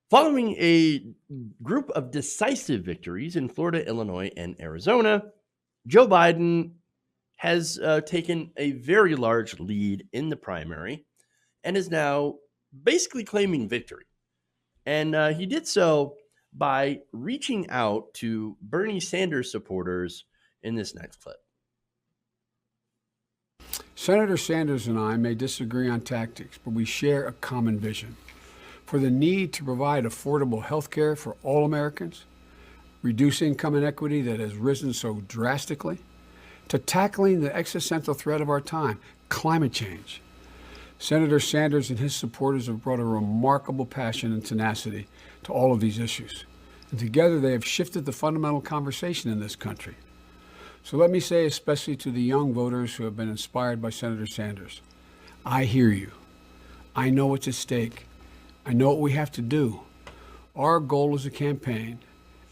Following a group of decisive victories in Florida, Illinois, and Arizona, Joe Biden has taken a very large lead in the primary and is now basically claiming victory. And he did so by reaching out to Bernie Sanders supporters in this next clip. Senator Sanders and I may disagree on tactics, but we share a common vision for the need to provide affordable health care for all Americans, reduce income inequity that has risen so drastically, to tackling the existential threat of our time, climate change. Senator Sanders and his supporters have brought a remarkable passion and tenacity to all of these issues. And together they have shifted the fundamental conversation in this country. So let me say, especially to the young voters who have been inspired by Senator Sanders, I hear you. I know what's at stake. I know what we have to do. Our goal as a campaign,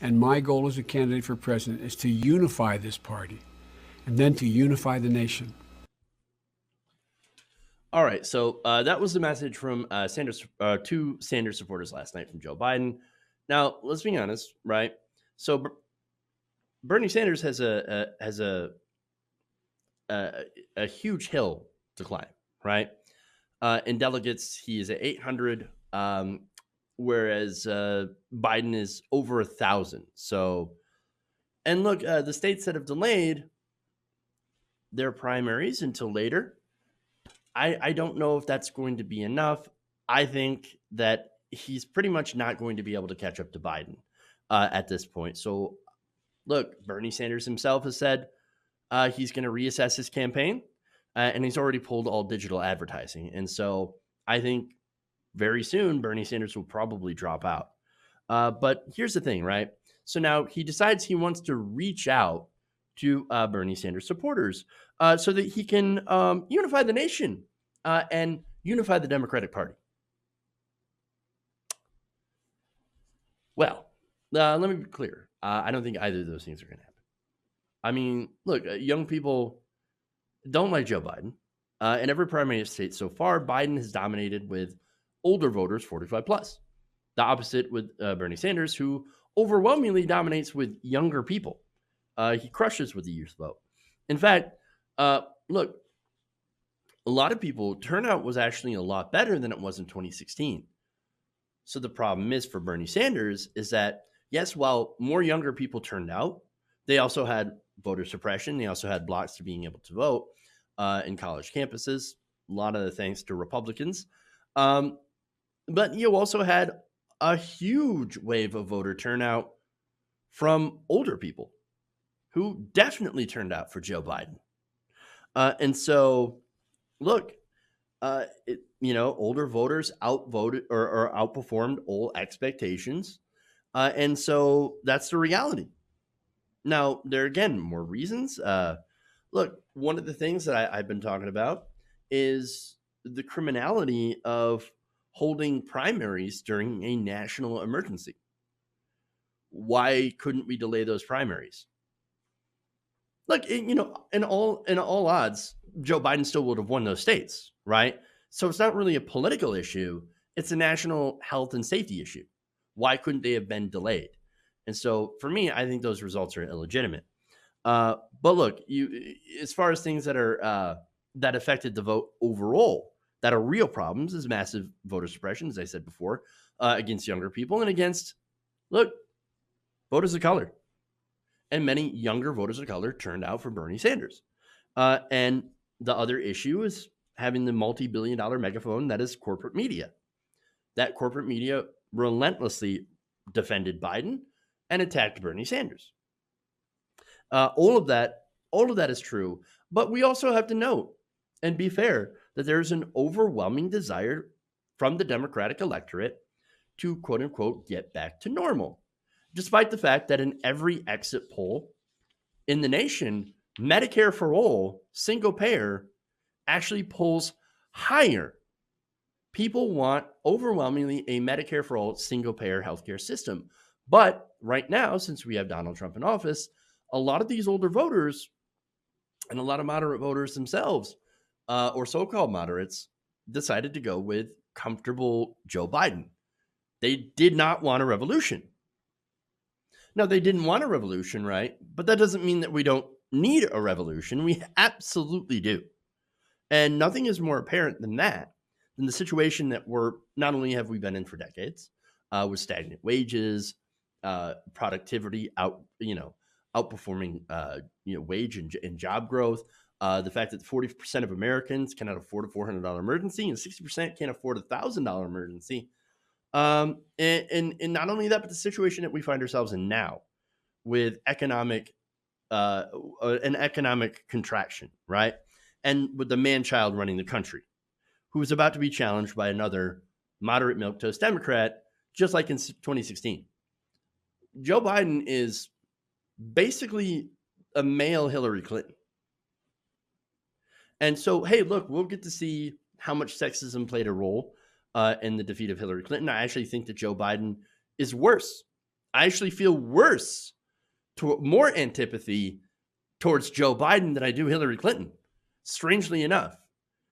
and my goal as a candidate for president, is to unify this party and then to unify the nation. All right, so that was the message from Sanders to Sanders supporters last night from Joe Biden. Now, let's be honest, right? So Bernie Sanders has a huge hill to climb, right? In delegates, he is at 800, whereas Biden is over 1,000. So, and look, the states that have delayed their primaries until later, I don't know if that's going to be enough. I think that he's pretty much not going to be able to catch up to Biden at this point. So, look, Bernie Sanders himself has said he's going to reassess his campaign, and he's already pulled all digital advertising. And so I think very soon Bernie Sanders will probably drop out. But here's the thing, right? So now he decides he wants to reach out to Bernie Sanders supporters so that he can unify the nation and unify the Democratic Party. Well, let me be clear. I don't think either of those things are going to happen. I mean, look, young people don't like Joe Biden. In every primary state so far, Biden has dominated with older voters, 45 plus. The opposite with Bernie Sanders, who overwhelmingly dominates with younger people. He crushes with the youth vote. In fact, look, a lot of people, turnout was actually a lot better than it was in 2016. So the problem is for Bernie Sanders is that, yes, while more younger people turned out, they also had voter suppression. They also had blocks to being able to vote in college campuses, a lot of the thanks to Republicans. But you also had a huge wave of voter turnout from older people who definitely turned out for Joe Biden. And so, look, older voters outvoted or outperformed old expectations. And so that's the reality. Now, there are, again, more reasons. Look, one of the things that I've been talking about is the criminality of holding primaries during a national emergency. Why couldn't we delay those primaries? Look, in all odds, Joe Biden still would have won those states, right? So it's not really a political issue. It's a national health and safety issue. Why couldn't they have been delayed? And so for me, I think those results are illegitimate. But look, as far as things that are that affected the vote overall, that are real problems, is massive voter suppression, as I said before, against younger people and against, look, voters of color. And many younger voters of color turned out for Bernie Sanders. And the other issue is having the multi-billion-dollar megaphone that is corporate media. That corporate media relentlessly defended Biden and attacked Bernie Sanders. All of that is true, but we also have to note and be fair that there's an overwhelming desire from the Democratic electorate to, quote unquote, get back to normal, despite the fact that in every exit poll in the nation, Medicare for all, single payer, actually polls higher. People want overwhelmingly a Medicare for all, single payer healthcare system. But right now, since we have Donald Trump in office, a lot of these older voters and a lot of moderate voters themselves, or so-called moderates, decided to go with comfortable Joe Biden. They did not want a revolution. No, they didn't want a revolution, right? But that doesn't mean that we don't need a revolution. We absolutely do. And nothing is more apparent than that, than the situation that we're not only have we been in for decades, with stagnant wages, productivity outperforming wage and job growth, the fact that 40% of Americans cannot afford a $400 emergency and 60% can't afford a $1,000 emergency. And not only that, but the situation that we find ourselves in now with uh, an economic contraction, right? And with the man child running the country, who is about to be challenged by another moderate milquetoast Democrat, just like in 2016. Joe Biden is basically a male Hillary Clinton. And so, hey, look, we'll get to see how much sexism played a role in the defeat of Hillary Clinton. I actually think that Joe Biden is worse. I actually feel worse, more antipathy towards Joe Biden than I do Hillary Clinton, strangely enough.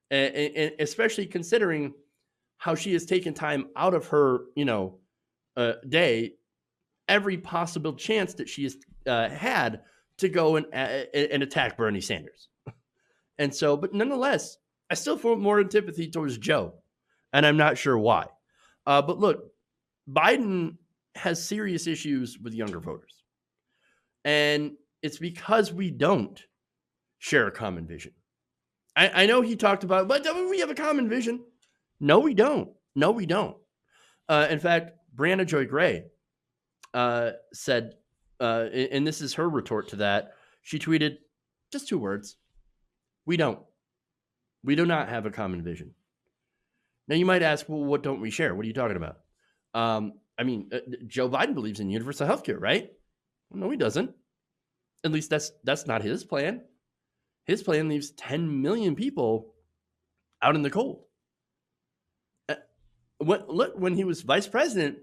And especially considering how she has taken time out of her, day, every possible chance that she has had to go and attack Bernie Sanders. And so, but nonetheless, I still feel more antipathy towards Joe, and I'm not sure why. But look, Biden has serious issues with younger voters, and it's because we don't share a common vision. I know he talked about, but don't we have a common vision? No, we don't. No, we don't. In fact, Brianna Joy Gray said, and this is her retort to that. She tweeted just 2 words: "We don't. We do not have a common vision." Now you might ask, well, what don't we share? What are you talking about? Joe Biden believes in universal health care, right? No, he doesn't. At least that's not his plan. His plan leaves 10 million people out in the cold. When he was vice president,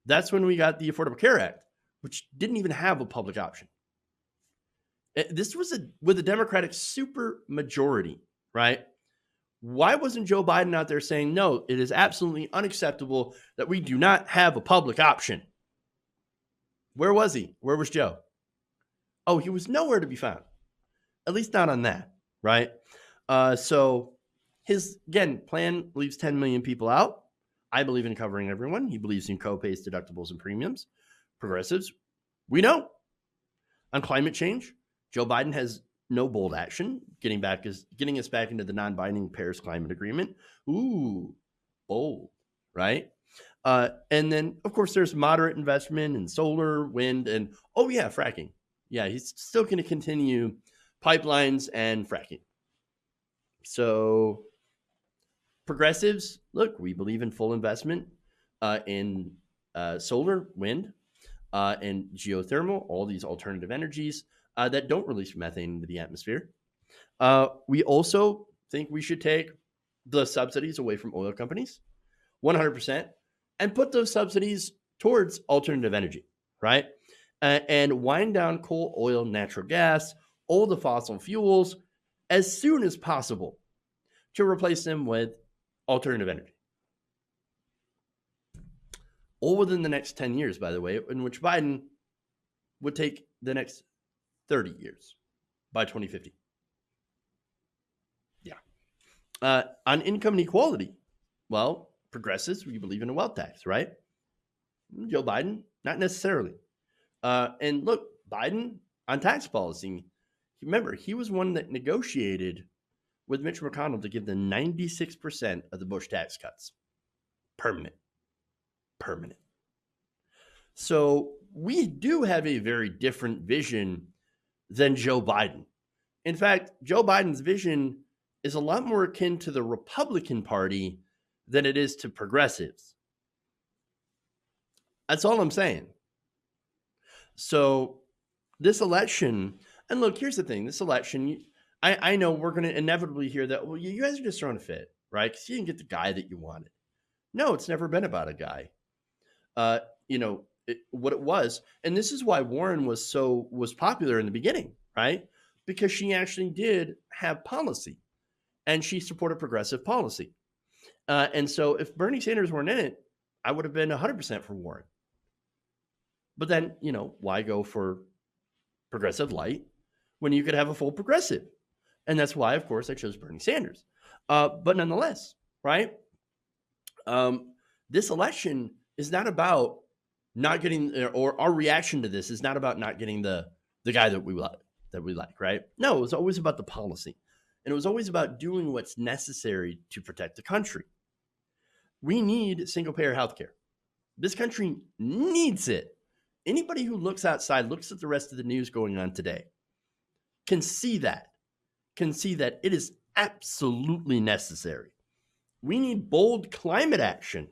that's when we got the Affordable Care Act, which didn't even have a public option. This was with a Democratic super majority, right? Why wasn't Joe Biden out there saying, no, it is absolutely unacceptable that we do not have a public option? Where was he? Where was Joe? Oh, he was nowhere to be found. At least not on that, right? So his, again, plan leaves 10 million people out. I believe in covering everyone. He believes in co-pays, deductibles, and premiums. Progressives, we don't. On climate change, Joe Biden has no bold action, getting us back into the non-binding Paris Climate Agreement. Ooh, bold, right? And then, of course, there's moderate investment in solar, wind, and, oh yeah, fracking. Yeah, he's still going to continue pipelines and fracking. So progressives, look, we believe in full investment in solar, wind, and geothermal, all these alternative energies that don't release methane into the atmosphere. We also think we should take the subsidies away from oil companies, 100%, and put those subsidies towards alternative energy, right? And wind down coal, oil, natural gas, all the fossil fuels as soon as possible to replace them with alternative energy. All within the next 10 years, by the way, in which Biden would take the next 30 years by 2050. Yeah. On income inequality, well, progressives, we believe in a wealth tax, right? Joe Biden, not necessarily. And look, Biden on tax policy, remember, he was one that negotiated with Mitch McConnell to give the 96% of the Bush tax cuts permanent. So we do have a very different vision than Joe Biden. In fact, Joe Biden's vision is a lot more akin to the Republican Party than it is to progressives. That's all I'm saying. So this election, and look, here's the thing, this election, I know we're going to inevitably hear that, well, you guys are just throwing a fit, right? Because you didn't get the guy that you wanted. No, it's never been about a guy. What it was, and this is why Warren was popular in the beginning, right? Because she actually did have policy, and she supported progressive policy. And so if Bernie Sanders weren't in it, I would have been 100% for Warren. But then, why go for progressive light when you could have a full progressive? And that's why, of course, I chose Bernie Sanders. But nonetheless, right? This election is not about not getting, or our reaction to this is not about not getting the guy that we like, right? No, it was always about the policy, and it was always about doing what's necessary to protect the country. We need single payer healthcare. This country needs it. Anybody who looks outside, looks at the rest of the news going on today, can see that it is absolutely necessary. We need bold climate action.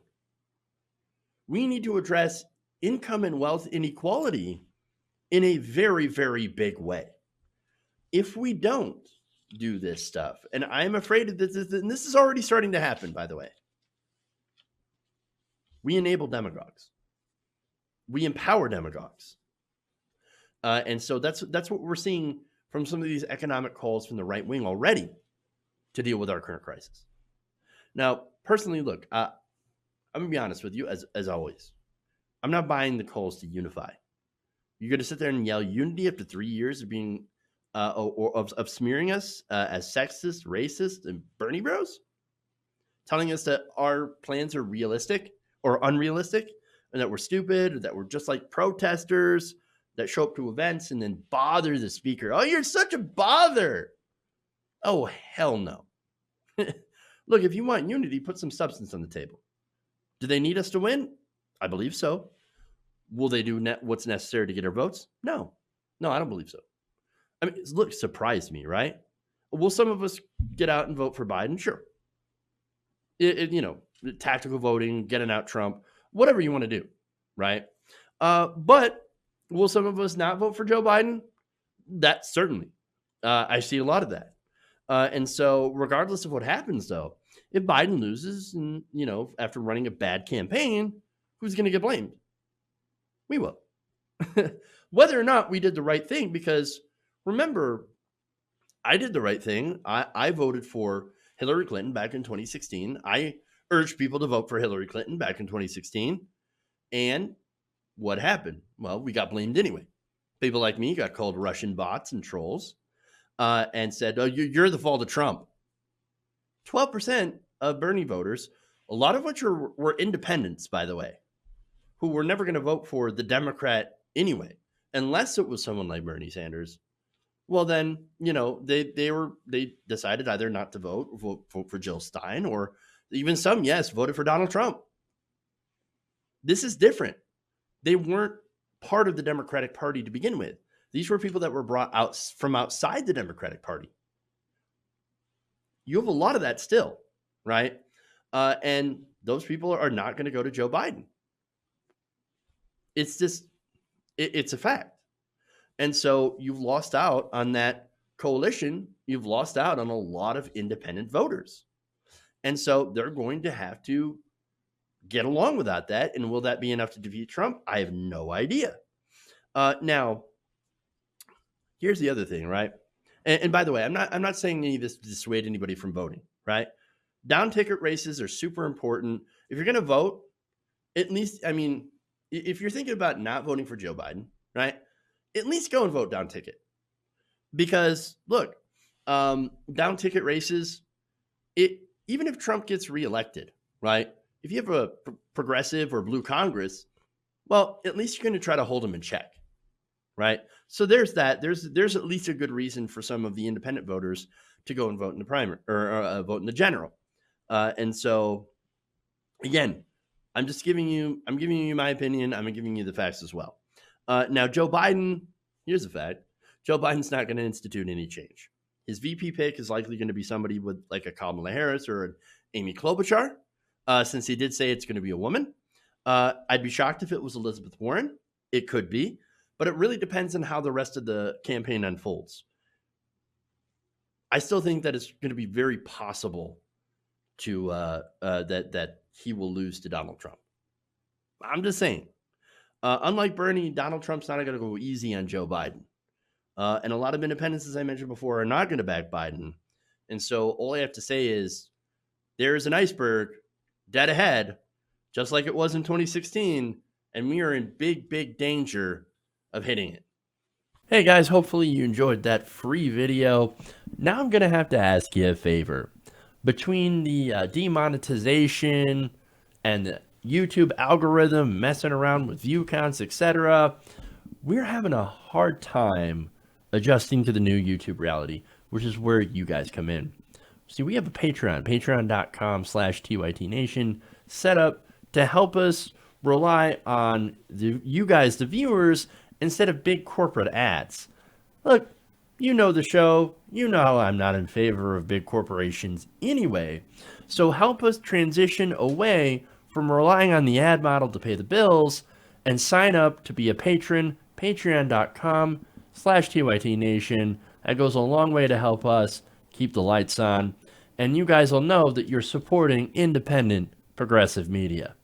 We need to address income and wealth inequality in a very, very big way. If we don't do this stuff, and I'm afraid that this is already starting to happen, by the way, we enable demagogues. We empower demagogues. And so that's what we're seeing from some of these economic calls from the right wing already to deal with our current crisis. Now, personally, look, I'm going to be honest with you, as always. I'm not buying the calls to unify. You're going to sit there and yell unity after 3 years of being, of smearing us as sexist, racist, and Bernie bros? Telling us that our plans are realistic or unrealistic, and that we're stupid, or that we're just like protesters that show up to events and then bother the speaker. Oh, you're such a bother. Oh, hell no. Look, if you want unity, put some substance on the table. Do they need us to win? I believe so. Will they do what's necessary to get our votes? No, I don't believe so. I mean, look, surprised me, right? Will some of us get out and vote for Biden? Sure. Tactical voting, getting out Trump, whatever you want to do, right? But will some of us not vote for Joe Biden? That certainly. I see a lot of that. And so regardless of what happens, though, if Biden loses and, after running a bad campaign, who's going to get blamed? We will. Whether or not we did the right thing, because remember, I did the right thing. I voted for Hillary Clinton back in 2016. I urged people to vote for Hillary Clinton back in 2016. And what happened? Well, we got blamed anyway. People like me got called Russian bots and trolls and said, oh, you're the fault of Trump. 12% of Bernie voters, a lot of which were independents, by the way, who were never going to vote for the Democrat anyway, unless it was someone like Bernie Sanders. Well, then, they decided either not to vote for Jill Stein, or even some, yes, voted for Donald Trump. This is different. They weren't part of the Democratic Party to begin with. These were people that were brought out from outside the Democratic Party. You have a lot of that still, right? And those people are not going to go to Joe Biden. It's just, it's a fact. And so you've lost out on that coalition. You've lost out on a lot of independent voters. And so they're going to have to get along without that. And will that be enough to defeat Trump? I have no idea. Now, here's the other thing, right? And by the way, I'm not saying any of this to dissuade anybody from voting, right? Down ticket races are super important. If you're going to vote, at least, if you're thinking about not voting for Joe Biden, right? At least go and vote down ticket. Because look, down ticket races, even if Trump gets reelected, right? If you have a progressive or blue Congress, well, at least you're going to try to hold them in check, right? So there's that. There's at least a good reason for some of the independent voters to go and vote in the primary or vote in the general. And so, again, I'm giving you my opinion. I'm giving you the facts as well. Now, Joe Biden, here's the fact. Joe Biden's not going to institute any change. His VP pick is likely going to be somebody with like a Kamala Harris or an Amy Klobuchar, since he did say it's going to be a woman. I'd be shocked if it was Elizabeth Warren. It could be, but it really depends on how the rest of the campaign unfolds. I still think that it's going to be very possible to that he will lose to Donald Trump. I'm just saying. Unlike Bernie, Donald Trump's not going to go easy on Joe Biden. And a lot of independents, as I mentioned before, are not going to back Biden. And so all I have to say is there's an iceberg dead ahead. just like it was in 2016, and we are in big, big danger of hitting it. Hey guys, hopefully you enjoyed that free video. Now I'm going to have to ask you a favor. Between the demonetization and the YouTube algorithm messing around with view counts, etc., we're having a hard time adjusting to the new YouTube reality, which is where you guys come in. See, we have a Patreon, patreon.com/TYTNation, set up to help us rely on you guys, the viewers, instead of big corporate ads. Look, you know the show. You know I'm not in favor of big corporations anyway. So help us transition away from relying on the ad model to pay the bills and sign up to be a patron, patreon.com/TYTNation. That goes a long way to help us keep the lights on. And you guys will know that you're supporting independent progressive media.